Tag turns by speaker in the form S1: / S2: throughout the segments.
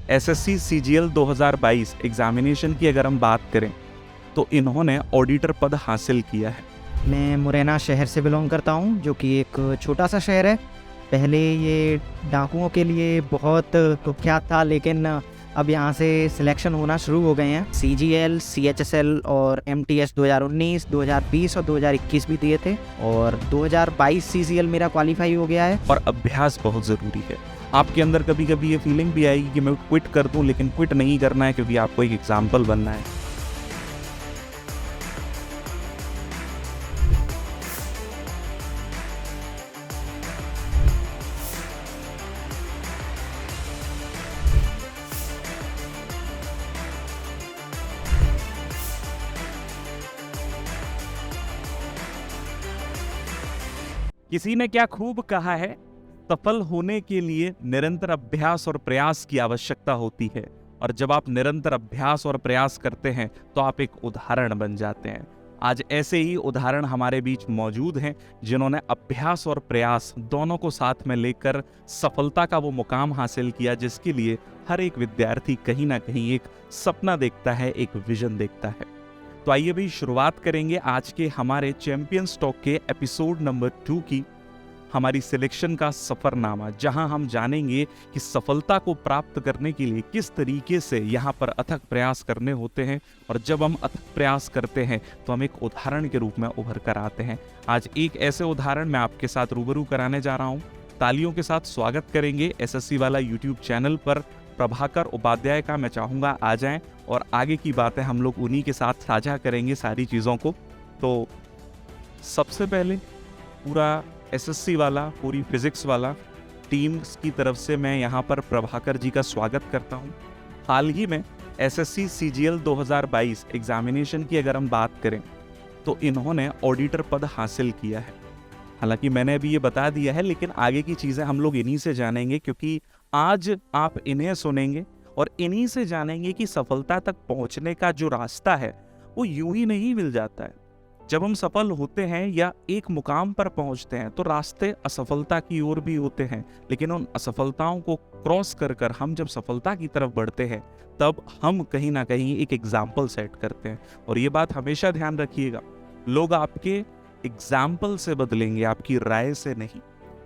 S1: SSC CGL 2022 examination की अगर हम बात करें तो इन्होंने ऑडिटर पद हासिल किया है।
S2: मैं मुरैना शहर से बिलोंग करता हूँ, जो कि एक छोटा सा शहर है। पहले ये डाकुओं के लिए बहुत कुख्यात था, लेकिन अब यहाँ से सिलेक्शन होना शुरू हो गए हैं। CGL, CHSL और MTS 2019, 2020 और 2021 भी दिए थे, और 2022 CGL मेरा क्वालिफाई हो गया है।
S1: और अभ्यास बहुत ज़रूरी है। आपके अंदर कभी कभी ये फीलिंग भी आएगी कि मैं क्विट कर दूं, लेकिन क्विट नहीं करना है क्योंकि आपको एक एग्जाम्पल बनना है। किसी ने क्या खूब कहा है, सफल होने के लिए निरंतर अभ्यास और प्रयास की आवश्यकता होती है, और जब आप निरंतर अभ्यास और प्रयास करते हैं तो आप एक उदाहरण बन जाते हैं। आज ऐसे ही उदाहरण हमारे बीच मौजूद हैं जिन्होंने अभ्यास और प्रयास दोनों को साथ में लेकर सफलता का वो मुकाम हासिल किया जिसके लिए हर एक विद्यार्थी कहीं ना कहीं एक सपना देखता है, एक विजन देखता है। तो आइए भी शुरुआत करेंगे आज के हमारे चैंपियंस टॉक के एपिसोड नंबर 2 की, हमारी सिलेक्शन का सफरनामा, जहां हम जानेंगे कि सफलता को प्राप्त करने के लिए किस तरीके से यहां पर अथक प्रयास करने होते हैं, और जब हम अथक प्रयास करते हैं तो हम एक उदाहरण के रूप में उभर कर आते हैं। आज एक ऐसे उदाहरण मैं आपके साथ रूबरू कराने जा रहा हूं। तालियों के साथ स्वागत करेंगे एसएससी वाला यूट्यूब चैनल पर प्रभाकर उपाध्याय का। मैं चाहूँगा आ जाएं और आगे की बातें हम लोग उन्हीं के साथ साझा करेंगे सारी चीज़ों को। तो सबसे पहले पूरा एसएससी वाला, पूरी फिजिक्स वाला टीम की तरफ से मैं यहाँ पर प्रभाकर जी का स्वागत करता हूँ। हाल ही में एसएससी सीजीएल 2022 एग्जामिनेशन की अगर हम बात करें तो इन्होंने ऑडिटर पद हासिल किया है। हालांकि मैंने अभी ये बता दिया है, लेकिन आगे की चीज़ें हम लोग इन्हीं से जानेंगे, क्योंकि आज आप इन्हें सुनेंगे और इन्हीं से जानेंगे कि सफलता तक पहुंचने का जो रास्ता है वो यूं ही नहीं मिल जाता है। जब हम सफल होते हैं या एक मुकाम पर पहुंचते हैं तो रास्ते असफलता की ओर भी होते हैं, लेकिन उन असफलताओं को क्रॉस कर कर हम जब सफलता की तरफ बढ़ते हैं तब हम कहीं ना कहीं एक एग्जाम्पल सेट करते हैं। और ये बात हमेशा ध्यान रखिएगा, लोग आपके एग्जाम्पल से बदलेंगे, आपकी राय से नहीं।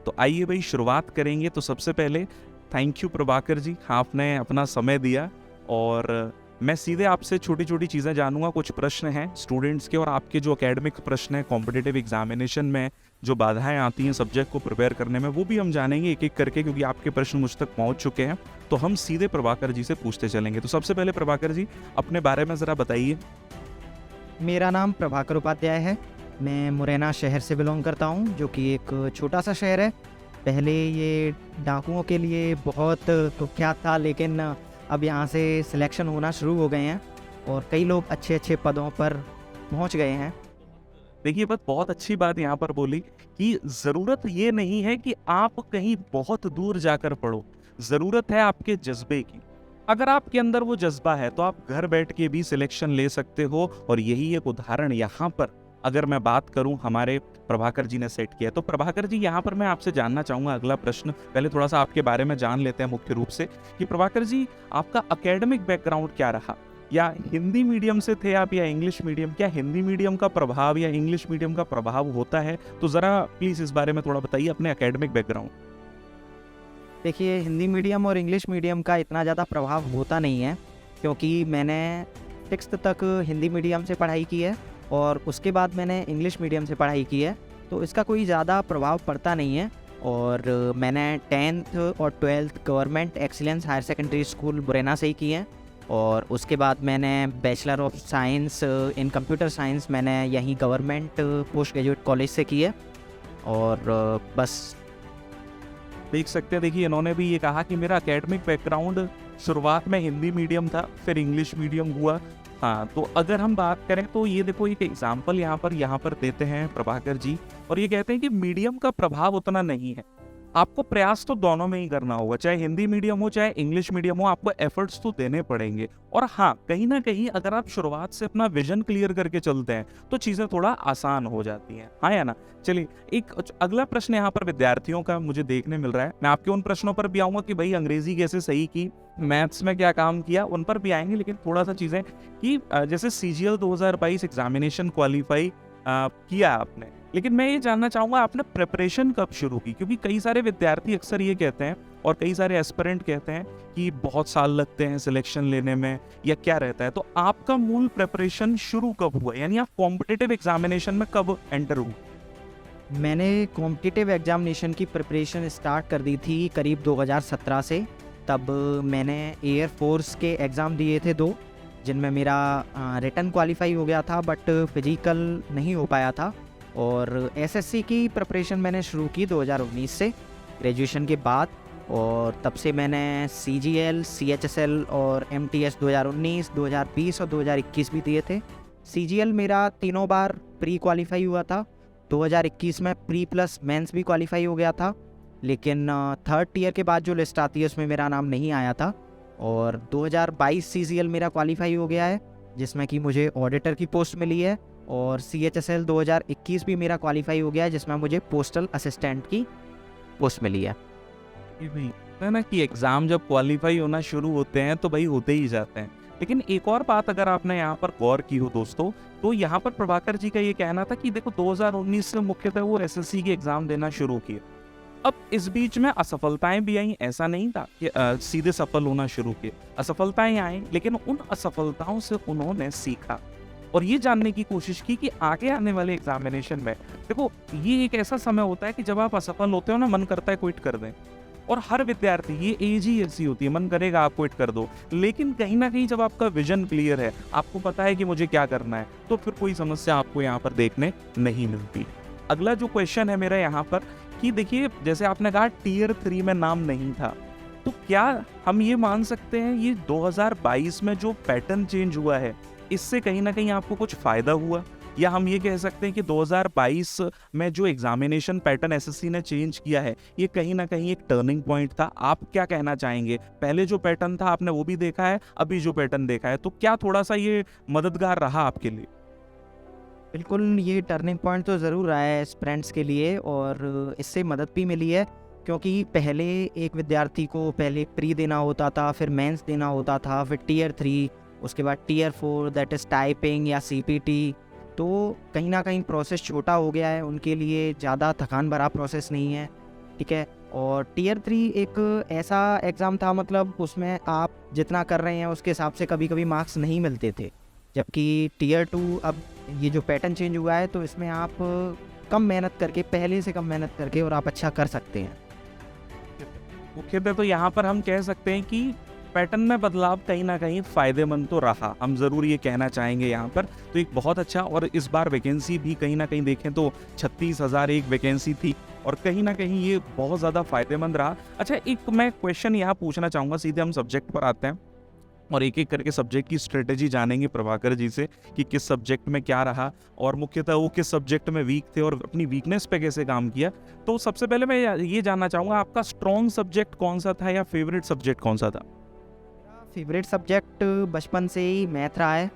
S1: तो आइए भाई शुरुआत करेंगे। तो सबसे पहले थैंक यू प्रभाकर जी, आपने अपना समय दिया, और मैं सीधे आपसे छोटी छोटी चीज़ें जानूंगा। कुछ प्रश्न हैं स्टूडेंट्स के, और आपके जो एकेडमिक प्रश्न हैं कॉम्पिटिटिव एग्जामिनेशन में जो बाधाएं आती हैं सब्जेक्ट को प्रिपेयर करने में, वो भी हम जानेंगे एक एक करके, क्योंकि आपके प्रश्न मुझ तक पहुंच चुके हैं। तो हम सीधे प्रभाकर जी से पूछते चलेंगे। तो सबसे पहले प्रभाकर जी अपने बारे में ज़रा बताइए।
S2: मेरा नाम प्रभाकर उपाध्याय है। मैं मुरैना शहर से बिलोंग करता हूँ, जो कि एक छोटा सा शहर है। पहले ये डाकुओं के लिए बहुत कुख्यात था, लेकिन अब यहाँ से सिलेक्शन होना शुरू हो गए हैं और कई लोग अच्छे अच्छे पदों पर पहुँच गए हैं।
S1: देखिए बस बहुत अच्छी बात यहाँ पर बोली कि ज़रूरत ये नहीं है कि आप कहीं बहुत दूर जाकर पढ़ो, ज़रूरत है आपके जज्बे की। अगर आपके अंदर वो जज्बा है तो आप घर बैठ के भी सिलेक्शन ले सकते हो, और यही एक उदाहरण यहाँ पर अगर मैं बात करूं हमारे प्रभाकर जी ने सेट किया। तो प्रभाकर जी यहाँ पर मैं आपसे जानना चाहूँगा अगला प्रश्न, पहले थोड़ा सा आपके बारे में जान लेते हैं मुख्य रूप से, कि प्रभाकर जी आपका एकेडमिक बैकग्राउंड क्या रहा, या हिंदी मीडियम से थे आप या इंग्लिश मीडियम? क्या हिंदी मीडियम का प्रभाव या इंग्लिश मीडियम का प्रभाव होता है? तो ज़रा प्लीज़ इस बारे में थोड़ा बताइए अपने एकेडमिक बैकग्राउंड।
S2: देखिए, हिंदी मीडियम और इंग्लिश मीडियम का इतना ज़्यादा प्रभाव होता नहीं है, क्योंकि मैंने 6th तक हिंदी मीडियम से पढ़ाई की है और उसके बाद मैंने इंग्लिश मीडियम से पढ़ाई की है, तो इसका कोई ज़्यादा प्रभाव पड़ता नहीं है। और मैंने 10th और 12th government excellence higher secondary school Morena से ही की है, और उसके बाद मैंने bachelor of science in computer science मैंने यहीं गवर्नमेंट पोस्ट ग्रेजुएट कॉलेज से की है। और बस
S1: देख सकते हैं, देखिए इन्होंने भी ये कहा कि मेरा एकेडमिक बैकग्राउंड शुरुआत में हिंदी मीडियम था, फिर इंग्लिश मीडियम हुआ। हाँ, तो अगर हम बात करें तो ये देखो एक एग्जाम्पल यहाँ पर देते हैं प्रभाकर जी, और ये कहते हैं कि मीडियम का प्रभाव उतना नहीं है। आपको प्रयास तो दोनों में ही करना होगा, चाहे हिंदी मीडियम हो चाहे इंग्लिश मीडियम हो, आपको एफर्ट्स तो देने पड़ेंगे। और हाँ, कहीं ना कहीं अगर आप शुरुआत से अपना विजन क्लियर करके चलते हैं तो चीज़ें थोड़ा आसान हो जाती हैं, हाँ या ना। चलिए, एक अगला प्रश्न यहाँ पर विद्यार्थियों का मुझे देखने मिल रहा है। मैं आपके उन प्रश्नों पर भी आऊँगा कि भाई अंग्रेजी कैसे सही की, मैथ्स में क्या काम किया, उन पर भी आएंगे। लेकिन थोड़ा सा चीज़ें कि जैसे CGL 2022 एग्जामिनेशन क्वालिफाई किया आपने, लेकिन मैं ये जानना चाहूँगा आपने प्रिपरेशन कब शुरू की? क्योंकि कई सारे विद्यार्थी अक्सर ये कहते हैं और कई सारे एस्पिरेंट कहते हैं कि बहुत साल लगते हैं सिलेक्शन लेने में या क्या रहता है, तो आपका मूल प्रिपरेशन शुरू कब हुआ, यानी आप कॉम्पिटिटिव एग्जामिनेशन में कब एंटर हुए?
S2: मैंने कॉम्पिटिटिव एग्जामिनेशन की प्रिपरेशन स्टार्ट कर दी थी करीब 2017 से। तब मैंने एयर फोर्स के एग्ज़ाम दिए थे 2, जिनमें मेरा रिटन क्वालिफाई हो गया था बट फिजिकल नहीं हो पाया था। और एसएससी की प्रिपरेशन मैंने शुरू की 2019 से ग्रेजुएशन के बाद, और तब से मैंने CGL, CHSL और MTS 2019, 2020 और 2021 भी दिए थे। CGL मेरा तीनों बार प्री क्वालिफाई हुआ था। 2021 में प्री प्लस मेंस भी क्वालिफाई हो गया था, लेकिन थर्ड टीयर के बाद जो लिस्ट आती है उसमें मेरा नाम नहीं आया था। और 2022 CGL मेरा क्वालिफाई हो गया है, जिसमें कि मुझे ऑडिटर की पोस्ट मिली है। और CHSL 2021 भी मेरा क्वालिफाई हो गया है, जिसमें मुझे पोस्टल असिस्टेंट की पोस्ट मिली है।
S1: है ना कि एग्जाम जब क्वालिफाई होना शुरू होते हैं तो भाई होते ही जाते हैं। लेकिन एक और बात अगर आपने यहाँ पर गौर की हो दोस्तों, तो यहाँ पर प्रभाकर जी का ये कहना था कि देखो 2019 से मुख्यतः वो SSC के एग्जाम देना शुरू किए। अब इस बीच में असफलताएं भी आई, ऐसा नहीं था कि सीधे सफल होना शुरू किए, असफलताएं आई, लेकिन उन असफलताओं से उन्होंने सीखा और ये जानने की कोशिश की कि आगे आने वाले एग्जामिनेशन में, देखो ये एक ऐसा समय होता है कि जब आप असफल होते हो ना, मन करता है क्विट कर दें। और हर विद्यार्थी, ये एज ही ऐसी होती है, मन करेगा आप क्विट कर दो। लेकिन कहीं ना कहीं जब आपका विजन क्लियर है, आपको पता है कि मुझे क्या करना है, तो फिर कोई समस्या आपको यहाँ पर देखने नहीं मिलती। अगला जो क्वेश्चन है मेरा यहाँ पर कि देखिए, जैसे आपने कहा टीयर 3 में नाम नहीं था, तो क्या हम ये मान सकते हैं ये 2022 में जो पैटर्न चेंज हुआ है, इससे कहीं ना कहीं आपको कुछ फायदा हुआ, या हम ये कह सकते हैं कि 2022 में जो एग्जामिनेशन पैटर्न एसएससी ने चेंज किया है, ये कहीं ना कहीं एक टर्निंग पॉइंट था? आप क्या कहना चाहेंगे? पहले जो पैटर्न था आपने वो भी देखा है, अभी जो पैटर्न देखा है, तो क्या थोड़ा सा ये मददगार रहा आपके लिए?
S2: बिल्कुल, ये टर्निंग पॉइंट तो ज़रूर रहा है स्टूडेंट्स के लिए, और इससे मदद भी मिली है। क्योंकि पहले एक विद्यार्थी को पहले प्री देना होता था, फिर मेंस देना होता था, फिर टीयर 3, उसके बाद टीयर 4 दैट इज़ टाइपिंग या CPT। तो कहीं ना कहीं प्रोसेस छोटा हो गया है, उनके लिए ज़्यादा थकान भरा प्रोसेस नहीं है, ठीक है। और टीयर 3 एक ऐसा एग्ज़ाम था, मतलब उसमें आप जितना कर रहे हैं उसके हिसाब से कभी कभी मार्क्स नहीं मिलते थे। जबकि टीयर 2, अब ये जो पैटर्न चेंज हुआ है, तो इसमें आप कम मेहनत करके, पहले से कम मेहनत करके, और आप अच्छा कर सकते हैं।
S1: मुख्यतः तो यहाँ पर हम कह सकते हैं कि पैटर्न में बदलाव कहीं ना कहीं फायदेमंद तो रहा, हम ज़रूर ये कहना चाहेंगे यहाँ पर। तो एक बहुत अच्छा, और इस बार वैकेंसी भी कहीं ना कहीं देखें तो 36,000 एक वैकेंसी थी, और कहीं ना कहीं ये बहुत ज़्यादा फायदेमंद रहा। अच्छा, एक मैं क्वेश्चन यहाँ पूछना चाहूँगा, सीधे हम सब्जेक्ट पर आते हैं और एक एक करके सब्जेक्ट की स्ट्रेटेजी जानेंगे प्रभाकर जी से कि किस सब्जेक्ट में क्या रहा और मुख्यतः वो किस सब्जेक्ट में वीक थे और अपनी वीकनेस पे कैसे काम किया। तो सबसे पहले मैं ये जानना चाहूँगा, आपका स्ट्रॉन्ग सब्जेक्ट कौन सा था या फेवरेट सब्जेक्ट कौन सा था?
S2: फेवरेट सब्जेक्ट बचपन से ही मैथ रहा है,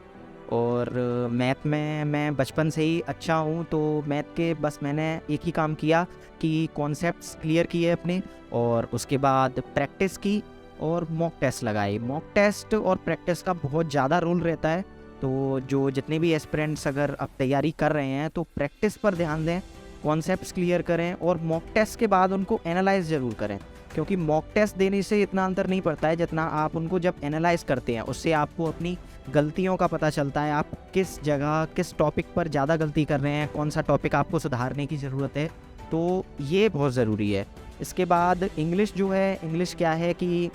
S2: और मैथ में मैं बचपन से ही अच्छा हूँ। तो मैथ के बस मैंने एक ही काम किया कि कॉन्सेप्ट्स क्लियर किए अपने, और उसके बाद प्रैक्टिस की और मॉक टेस्ट लगाए। मॉक टेस्ट और प्रैक्टिस का बहुत ज़्यादा रोल रहता है। तो जो जितने भी एस्पिरेंट्स अगर अब तैयारी कर रहे हैं, तो प्रैक्टिस पर ध्यान दें, कॉन्सेप्ट्स क्लियर करें, और मॉक टेस्ट के बाद उनको एनालाइज ज़रूर करें। क्योंकि मॉक टेस्ट देने से इतना अंतर नहीं पड़ता है जितना आप उनको जब एनालाइज करते हैं, उससे आपको अपनी गलतियों का पता चलता है, आप किस जगह किस टॉपिक पर ज़्यादा गलती कर रहे हैं, कौन सा टॉपिक आपको सुधारने की ज़रूरत है। तो ये बहुत ज़रूरी है। इसके बाद इंग्लिश जो है, इंग्लिश क्या है कि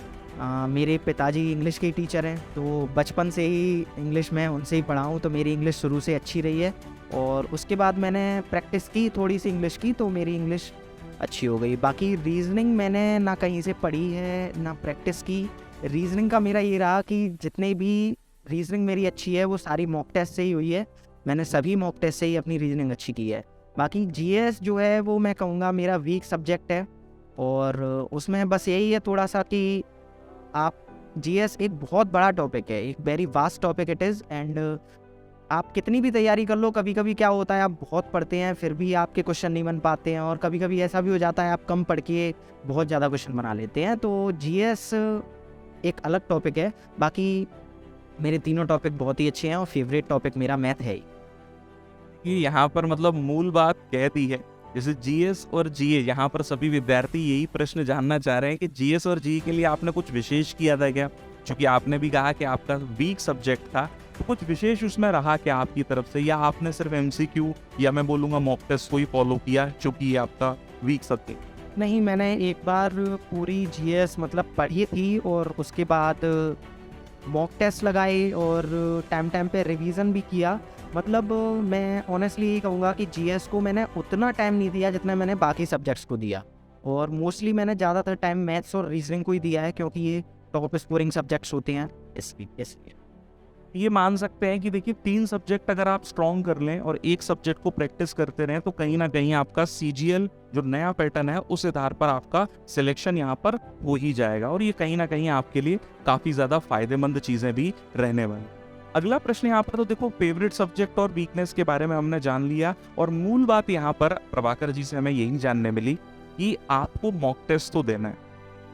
S2: मेरे पिताजी इंग्लिश के टीचर हैं, तो बचपन से ही इंग्लिश मैं उनसे ही पढ़ा हूँ, तो मेरी इंग्लिश शुरू से अच्छी रही है। और उसके बाद मैंने प्रैक्टिस की थोड़ी सी इंग्लिश की, तो मेरी इंग्लिश अच्छी हो गई। बाकी रीजनिंग मैंने ना कहीं से पढ़ी है ना प्रैक्टिस की। रीजनिंग का मेरा ये रहा कि जितने भी रीजनिंग मेरी अच्छी है वो सारी मॉक टेस्ट से ही हुई है, मैंने सभी मॉक टेस्ट से ही अपनी रीजनिंग अच्छी की है। बाकी जीएस जो है वो मैं कहूँगा मेरा वीक सब्जेक्ट है, और उसमें बस यही है थोड़ा सा कि आप जीएस एक बहुत बड़ा टॉपिक है, एक very vast topic it is. And आप कितनी भी तैयारी कर लो, कभी कभी क्या होता है आप बहुत पढ़ते हैं फिर भी आपके क्वेश्चन नहीं बन पाते हैं, और कभी कभी ऐसा भी हो जाता है आप कम पढ़ के बहुत ज़्यादा क्वेश्चन बना लेते हैं। तो जीएस एक अलग टॉपिक है। बाकी मेरे तीनों टॉपिक बहुत ही अच्छे हैं और फेवरेट टॉपिक मेरा मैथ है ही।
S1: कि यहाँ पर मतलब मूल बात कह दी है। जैसे जीएस और जीए, यहाँ पर सभी विद्यार्थी यही प्रश्न जानना चाह रहे हैं कि जीएस और जीए के लिए आपने कुछ विशेष किया था क्या? क्योंकि आपने भी कहा कि आपका वीक सब्जेक्ट था, तो कुछ विशेष उसमें रहा क्या आपकी तरफ से, या आपने सिर्फ एमसीक्यू या मैं बोलूँगा मॉक टेस्ट को ही फॉलो किया चूंकि ये आपका वीक सब्जेक्ट?
S2: नहीं, मैंने एक बार पूरी जीएस मतलब पढ़ी थी और उसके बाद मॉक टेस्ट लगाए और टाइम पे रिवीजन भी किया। मतलब मैं ऑनेस्टली यही कहूँगा कि जीएस को मैंने उतना टाइम नहीं दिया जितना मैंने बाकी सब्जेक्ट्स को दिया, और मोस्टली मैंने ज़्यादातर टाइम मैथ्स और रीजनिंग को ही दिया है क्योंकि ये टॉप स्कोरिंग सब्जेक्ट्स होते हैं इसलिए।
S1: ये मान सकते हैं कि देखिए 3 सब्जेक्ट अगर आप स्ट्रॉन्ग कर लें और एक सब्जेक्ट को प्रैक्टिस करते रहें तो कहीं ना कहीं आपका सीजीएल जो नया पैटर्न है उस आधार पर आपका सिलेक्शन यहाँ पर हो ही जाएगा, और ये कहीं ना कहीं आपके लिए काफ़ी ज़्यादा फायदेमंद चीज़ें भी रहने वाली। अगला प्रश्न यहाँ पर तो देखो फेवरेट सब्जेक्ट और वीकनेस के बारे में हमने जान लिया, और मूल बात यहाँ पर प्रभाकर जी से हमें यही जानने मिली कि आपको मॉक टेस्ट तो देना है,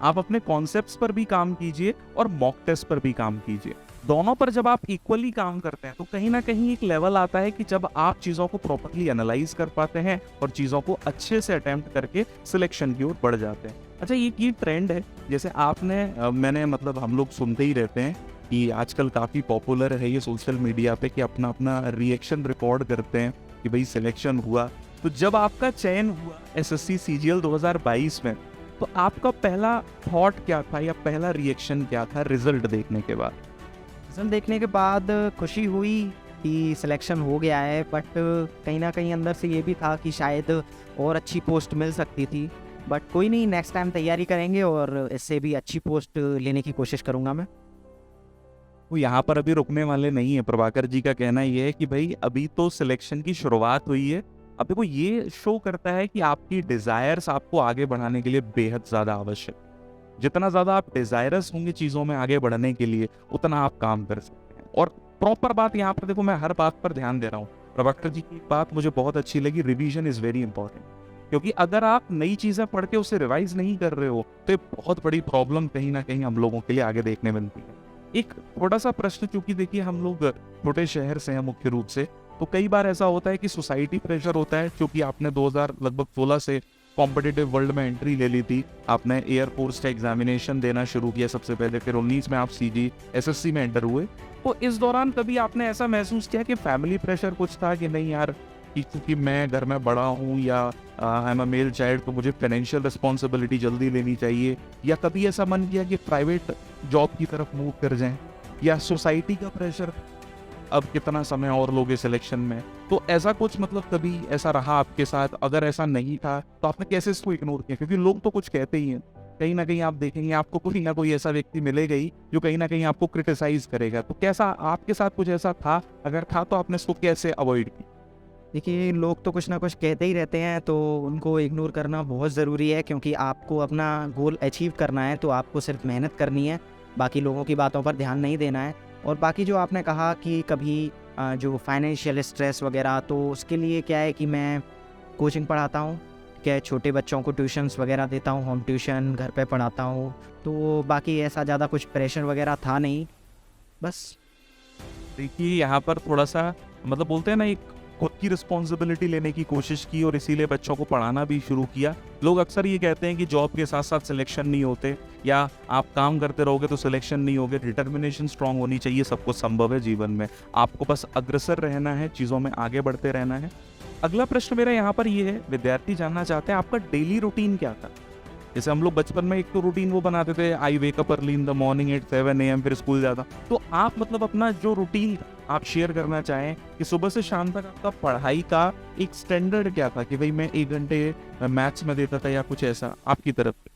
S1: आप अपने कॉन्सेप्ट्स पर भी काम कीजिए और मॉक टेस्ट पर भी काम कीजिए। दोनों पर जब आप इक्वली काम करते हैं तो कहीं ना कहीं एक लेवल आता है कि जब आप चीज़ों को प्रॉपर्ली एनालाइज कर पाते हैं और चीज़ों को अच्छे से अटेम्प्ट करके सिलेक्शन की ओर बढ़ जाते हैं। अच्छा, ये ट्रेंड है, जैसे आपने मैंने मतलब हम लोग सुनते ही रहते हैं कि आजकल काफ़ी पॉपुलर है ये सोशल मीडिया पे कि अपना अपना रिएक्शन रिकॉर्ड करते हैं कि भाई सिलेक्शन हुआ। तो जब आपका चयन हुआ एसएससी सीजीएल 2022 में, तो आपका पहला थॉट क्या था या पहला रिएक्शन क्या था रिजल्ट देखने के बाद?
S2: रिजल्ट देखने के बाद खुशी हुई कि सिलेक्शन हो गया है, बट कहीं ना कहीं अंदर से ये भी था कि शायद और अच्छी पोस्ट मिल सकती थी। बट कोई नहीं, नेक्स्ट टाइम तैयारी करेंगे और इससे भी अच्छी पोस्ट लेने की कोशिश करूँगा मैं।
S1: वो यहाँ पर अभी रुकने वाले नहीं है। प्रभाकर जी का कहना ये है कि भाई अभी तो सिलेक्शन की शुरुआत हुई है। अब देखो ये शो करता है कि आपकी डिजायर्स आपको आगे बढ़ाने के लिए बेहद ज़्यादा आवश्यक। जितना ज़्यादा आप डिजायरस होंगे चीज़ों में आगे बढ़ने के लिए उतना आप काम कर सकते हैं। और प्रॉपर बात यहाँ पर देखो, मैं हर बात पर ध्यान दे रहा हूँ। प्रभाकर जी की बात मुझे बहुत अच्छी लगी, रिवीजन इज़ वेरी इंपॉर्टेंट। क्योंकि अगर आप नई चीज़ें पढ़ के उसे रिवाइज नहीं कर रहे हो तो ये बहुत बड़ी प्रॉब्लम कहीं ना कहीं हम लोगों के लिए आगे देखने मिलती है। एक छोटा सा प्रश्न, चूंकि देखिए हम लोग छोटे शहर से हैं मुख्य रूप से, तो कई बार ऐसा होता है कि सोसाइटी प्रेशर होता है। क्योंकि आपने 2016 से कॉम्पिटिटिव वर्ल्ड में एंट्री ले ली थी, आपने एयरफोर्स का एग्जामिनेशन देना शुरू किया सबसे पहले, फिर 19 में आप सीजी एसएससी में एंटर हुए। तो इस दौरान कभी आपने ऐसा महसूस किया कि फैमिली प्रेशर कुछ था कि नहीं यार, कि क्योंकि मैं घर में बड़ा हूँ या I am a male child तो मुझे फाइनेंशियल रिस्पॉन्सिबिलिटी जल्दी लेनी चाहिए, या कभी ऐसा मन किया कि प्राइवेट जॉब की तरफ मूव कर जाएं, या सोसाइटी का प्रेशर अब कितना समय और लोगे सिलेक्शन में? तो ऐसा कुछ मतलब कभी ऐसा रहा आपके साथ? अगर ऐसा नहीं था तो आपने कैसे इसको इग्नोर किया? क्योंकि लोग तो कुछ कहते ही हैं, कहीं ना कहीं आप देखेंगे आपको कोई ना कोई ऐसा व्यक्ति मिलेगा ही जो कहीं ना कहीं आपको क्रिटिसाइज करेगा। तो कैसा आपके साथ कुछ ऐसा था? अगर था तो आपने इसको कैसे अवॉइड किया?
S2: देखिए, लोग तो कुछ ना कुछ कहते ही रहते हैं, तो उनको इग्नोर करना बहुत ज़रूरी है क्योंकि आपको अपना गोल अचीव करना है, तो आपको सिर्फ मेहनत करनी है, बाकी लोगों की बातों पर ध्यान नहीं देना है। और बाकी जो आपने कहा कि कभी जो फाइनेंशियल स्ट्रेस वगैरह, तो उसके लिए क्या है कि मैं कोचिंग पढ़ाता हूँ, क्या छोटे बच्चों को ट्यूशन्स वगैरह देता हूँ, होम ट्यूशन घर पे पढ़ाता हूँ, तो बाकी ऐसा ज़्यादा कुछ प्रेशर वगैरह था नहीं, बस।
S1: देखिए यहाँ पर थोड़ा सा मतलब बोलते हैं ना, एक खुद की रिस्पॉन्सिबिलिटी लेने की कोशिश की और इसीलिए बच्चों को पढ़ाना भी शुरू किया। लोग अक्सर ये कहते हैं कि जॉब के साथ साथ सिलेक्शन नहीं होते, या आप काम करते रहोगे तो सिलेक्शन नहीं होगे। डिटर्मिनेशन स्ट्रांग होनी चाहिए, सब कुछ संभव है जीवन में, आपको बस अग्रसर रहना है, चीज़ों में आगे बढ़ते रहना है। अगला प्रश्न मेरा यहाँ पर ये है, विद्यार्थी जानना चाहते हैं आपका डेली रूटीन क्या था? जैसे हम लोग बचपन में एक तो रूटीन वो बनाते थे, I wake up early in the morning at 7 AM, फिर स्कूल जाता। तो आप मतलब अपना जो रूटीन आप शेयर करना चाहें कि सुबह से शाम तक आपका पढ़ाई का एक स्टैंडर्ड क्या था, कि भाई मैं 1 घंटे मैथ्स में देता था या कुछ ऐसा आपकी तरफ से?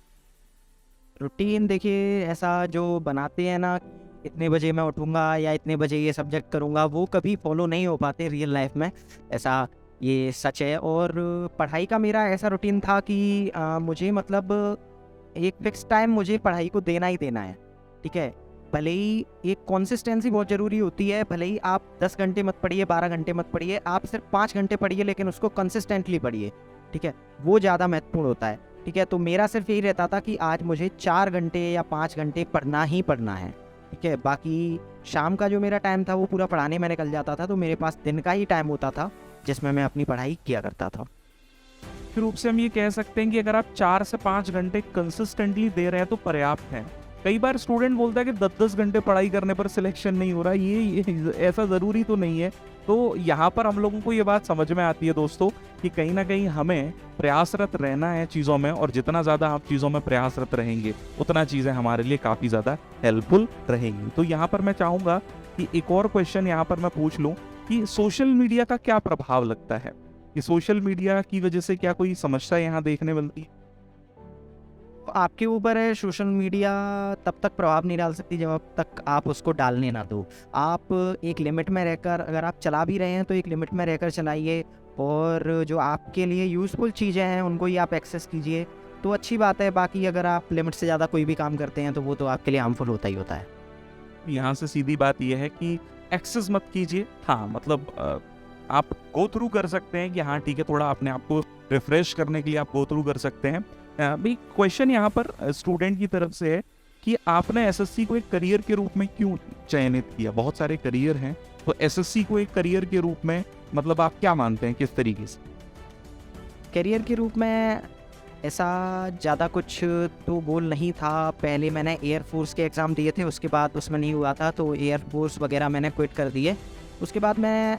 S2: रूटीन देखिए, ऐसा जो बनाते हैं ना, इतने बजे मैं उठूँगा या इतने बजे ये सब्जेक्ट करूँगा, वो कभी फॉलो नहीं हो पाते रियल लाइफ में। ऐसा ये सच है। और पढ़ाई का मेरा ऐसा रूटीन था कि मुझे मतलब एक फिक्स टाइम मुझे पढ़ाई को देना ही देना है, ठीक है। भले ही एक कंसिस्टेंसी बहुत ज़रूरी होती है, भले ही आप 10 घंटे मत पढ़िए, 12 घंटे मत पढ़िए, आप सिर्फ 5 घंटे पढ़िए, लेकिन उसको कंसिस्टेंटली पढ़िए, ठीक है, वो ज़्यादा महत्वपूर्ण होता है, ठीक है। तो मेरा सिर्फ यही रहता था कि आज मुझे 4 घंटे या 5 घंटे पढ़ना ही पढ़ना है, ठीक है। बाकी शाम का जो मेरा टाइम था वो पूरा पढ़ाने में निकल जाता था, तो मेरे पास दिन का ही टाइम होता था जिसमें मैं अपनी पढ़ाई किया करता था।
S1: मुख्य रूप से हम ये कह सकते हैं कि अगर आप 4 से 5 घंटे कंसिस्टेंटली दे रहे हैं तो पर्याप्त है। कई बार स्टूडेंट बोलता है कि 10-10 घंटे पढ़ाई करने पर सिलेक्शन नहीं हो रहा, ये ऐसा ज़रूरी तो नहीं है। तो यहाँ पर हम लोगों को ये बात समझ में आती है दोस्तों कि कहीं ना कहीं हमें प्रयासरत रहना है चीज़ों में, और जितना ज़्यादा आप चीज़ों में प्रयासरत रहेंगे उतना चीज़ें हमारे लिए काफ़ी ज़्यादा हेल्पफुल रहेंगी। तो यहाँ पर मैं चाहूँगा कि एक और क्वेश्चन यहाँ पर मैं पूछ लूँ कि सोशल मीडिया का क्या प्रभाव लगता है, कि सोशल मीडिया की वजह से क्या कोई समस्या यहाँ देखने मिलती है?
S2: आपके ऊपर है, सोशल मीडिया तब तक प्रभाव नहीं डाल सकती जब तक आप उसको डालने ना दो। आप एक लिमिट में रहकर, अगर आप चला भी रहे हैं तो एक लिमिट में रहकर चलाइए, और जो आपके लिए यूज़फुल चीज़ें हैं उनको ही आप एक्सेस कीजिए, तो अच्छी बात है। बाकी अगर आप लिमिट से ज़्यादा कोई भी काम करते हैं तो वो तो आपके लिए हार्मफुल होता ही होता है।
S1: यहाँ से सीधी बात यह है कि एक्सेस मत कीजिए। हाँ, मतलब आप गो थ्रू कर सकते हैं कि हाँ ठीक है, थोड़ा अपने आप को रिफ्रेश करने के लिए आप गो थ्रू कर सकते हैं। भाई क्वेश्चन यहाँ पर स्टूडेंट की तरफ से है कि आपने एसएससी को एक करियर के रूप में क्यों चयनित किया? बहुत सारे करियर हैं, तो एसएससी को एक करियर के रूप में मतलब आप क्या मानते हैं, किस तरीके से?
S2: करियर के रूप में ऐसा ज़्यादा कुछ तो गोल नहीं था। पहले मैंने एयर फोर्स के एग्ज़ाम दिए थे, उसके बाद उसमें नहीं हुआ था तो एयर फोर्स वगैरह मैंने क्विट कर दिए। उसके बाद मैं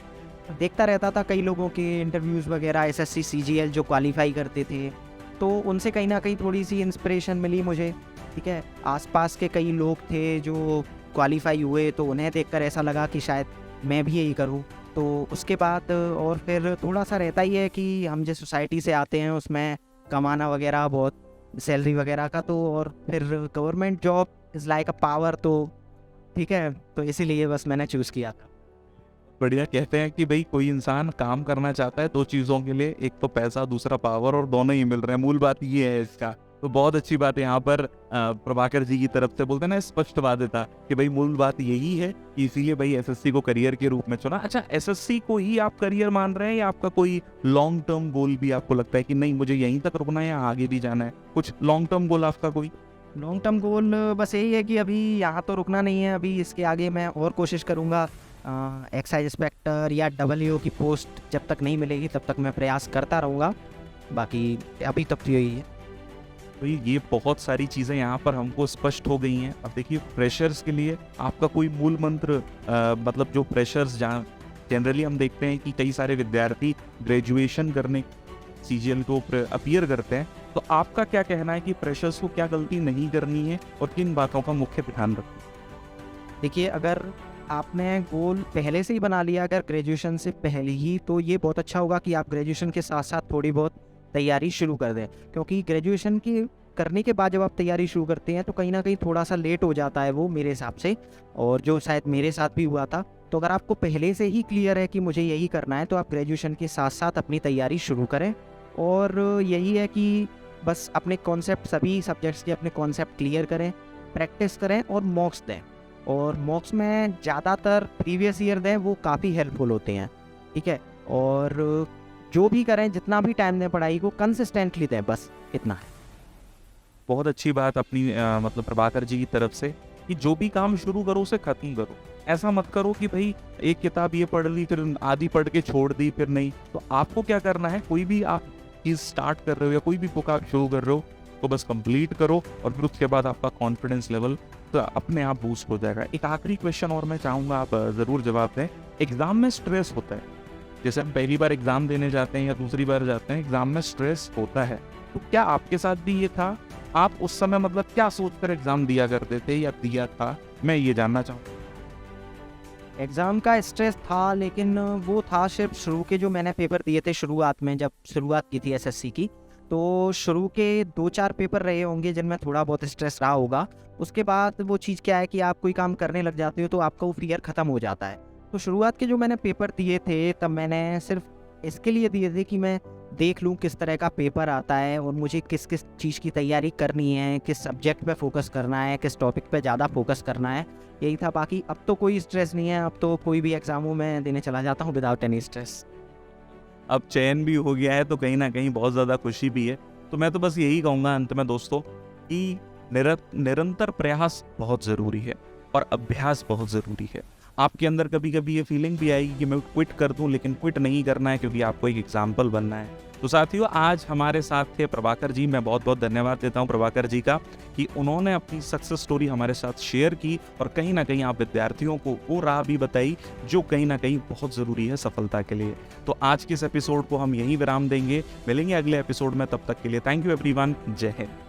S2: देखता रहता था कई लोगों के इंटरव्यूज़ वगैरह, एसएससी सीजीएल जो क्वालिफाई करते थे, तो उनसे कहीं ना कहीं थोड़ी सी इंस्पिरेशन मिली मुझे, ठीक है। आसपास के कई लोग थे जो क्वालिफाई हुए, तो उन्हें देखकर ऐसा लगा कि शायद मैं भी यही करूं। तो उसके बाद और फिर थोड़ा सा रहता ही है कि हम जिस सोसाइटी से आते हैं उसमें कमाना वगैरह बहुत, सैलरी वगैरह का, तो और फिर government job is like a power, तो ठीक है, तो इसीलिए बस मैंने चूज़ किया था।
S1: बढ़िया। कहते हैं कि भाई कोई इंसान काम करना चाहता है 2 चीज़ों के लिए, एक तो पैसा, दूसरा पावर, और दोनों ही मिल रहे हैं। मूल बात ये है इसका। तो बहुत अच्छी बात है यहाँ पर प्रभाकर जी की तरफ से बोलते हैं ना, स्पष्टवादिता, कि भाई मूल बात यही है कि इसीलिए भाई एसएससी को करियर के रूप में चुना। अच्छा, एसएससी को ही आप करियर मान रहे हैं या आपका कोई लॉन्ग टर्म गोल भी आपको लगता है कि नहीं मुझे यहीं तक रुकना है या आगे भी जाना है? कुछ लॉन्ग टर्म गोल आपका कोई?
S2: लॉन्ग टर्म गोल बस यही है कि अभी यहाँ तो रुकना नहीं है, अभी इसके आगे मैं और कोशिश करूँगा। एक्साइज इंस्पेक्टर या डब्ल्यू की पोस्ट जब तक नहीं मिलेगी तब तक मैं प्रयास करता रहूँगा। बाकी अभी तक तो यही है।
S1: तो ये बहुत सारी चीज़ें यहाँ पर हमको स्पष्ट हो गई हैं। अब देखिए, फ्रेशर्स के लिए आपका कोई मूल मंत्र, मतलब जो फ्रेशर्स, जहाँ जनरली हम देखते हैं कि कई सारे विद्यार्थी ग्रेजुएशन करने सीजीएल को अपीयर करते हैं, तो आपका क्या कहना है कि फ्रेशर्स को क्या गलती नहीं करनी है और किन बातों का मुख्य ध्यान रखना है?
S2: देखिए, अगर आपने गोल पहले से ही बना लिया, अगर ग्रेजुएशन से पहले ही, तो ये बहुत अच्छा होगा कि आप ग्रेजुएशन के साथ साथ थोड़ी बहुत तैयारी शुरू कर दें, क्योंकि ग्रेजुएशन की करने के बाद जब आप तैयारी शुरू करते हैं तो कहीं ना कहीं थोड़ा सा लेट हो जाता है वो, मेरे हिसाब से, और जो शायद मेरे साथ भी हुआ था। तो अगर आपको पहले से ही क्लियर है कि मुझे यही करना है, तो आप ग्रेजुएशन के साथ साथ अपनी तैयारी शुरू करें। और यही है कि बस अपने कॉन्सेप्ट, सभी सब्जेक्ट्स के अपने कॉन्सेप्ट क्लियर करें, प्रैक्टिस करें और मॉक्स दें। और मॉक्स में ज़्यादातर प्रीवियस ईयर दें, वो काफ़ी हेल्पफुल होते हैं, ठीक है। और जो भी करें, जितना भी टाइम दें पढ़ाई को, कंसिस्टेंटली दें, बस इतना है।
S1: बहुत अच्छी बात अपनी मतलब प्रभाकर जी की तरफ से, कि जो भी काम शुरू करो उसे खत्म करो। ऐसा मत करो कि भाई एक किताब ये पढ़ ली, फिर आधी पढ़ के छोड़ दी, फिर नहीं। तो आपको क्या करना है, कोई भी आप चीज़ स्टार्ट कर रहे हो या कोई भी बुक आप शुरू कर रहे हो, तो बस कंप्लीट करो, और फिर उसके बाद आपका कॉन्फिडेंस लेवल तो अपने आप बूस्ट हो जाएगा। एक आखिरी क्वेश्चन और मैं चाहूँगा आप ज़रूर जवाब दें। एग्ज़ाम में स्ट्रेस होता है, जैसे हम पहली बार एग्ज़ाम देने जाते हैं या दूसरी बार जाते हैं, एग्ज़ाम में स्ट्रेस होता है, तो क्या आपके साथ भी ये था? आप उस समय मतलब क्या सोचकर एग्ज़ाम दिया करते थे या दिया था? मैं ये जानना चाहूँगा।
S2: एग्ज़ाम का स्ट्रेस था, लेकिन वो था सिर्फ शुरू के जो मैंने पेपर दिए थे शुरुआत में, जब शुरुआत की थी एसएससी की, तो शुरू के 2-4 पेपर रहे होंगे जिनमें थोड़ा बहुत स्ट्रेस रहा होगा। उसके बाद वो चीज़ क्या है कि आप कोई काम करने लग जाते हो तो आपका वो फ़ियर ख़त्म हो जाता है। तो शुरुआत के जो मैंने पेपर दिए थे, तब मैंने सिर्फ इसके लिए दिए थे कि मैं देख लूँ किस तरह का पेपर आता है और मुझे किस किस चीज़ की तैयारी करनी है, किस सब्जेक्ट पे फोकस करना है, किस टॉपिक पे ज़्यादा फोकस करना है, यही था। बाकी अब तो कोई स्ट्रेस नहीं है, अब तो कोई भी एग्ज़ाम हो मैं देने चला जाता हूँ विदाउट एनी स्ट्रेस।
S1: अब चयन भी हो गया है तो कहीं ना कहीं बहुत ज़्यादा खुशी भी है। तो मैं तो बस यही कहूँगा अंत में दोस्तों कि निरंतर प्रयास बहुत ज़रूरी है और अभ्यास बहुत ज़रूरी है। आपके अंदर कभी कभी ये फीलिंग भी आएगी कि मैं क्विट कर दूं, लेकिन क्विट नहीं करना है क्योंकि आपको एक एग्जाम्पल बनना है। तो साथियों, आज हमारे साथ थे प्रभाकर जी। मैं बहुत बहुत धन्यवाद देता हूं प्रभाकर जी का कि उन्होंने अपनी सक्सेस स्टोरी हमारे साथ शेयर की और कहीं ना कहीं आप विद्यार्थियों को वो राह भी बताई जो कहीं ना कहीं बहुत ज़रूरी है सफलता के लिए। तो आज के इस एपिसोड को हम यहीं विराम देंगे, मिलेंगे अगले एपिसोड में। तब तक के लिए थैंक यू एवरीवन। जय हिंद।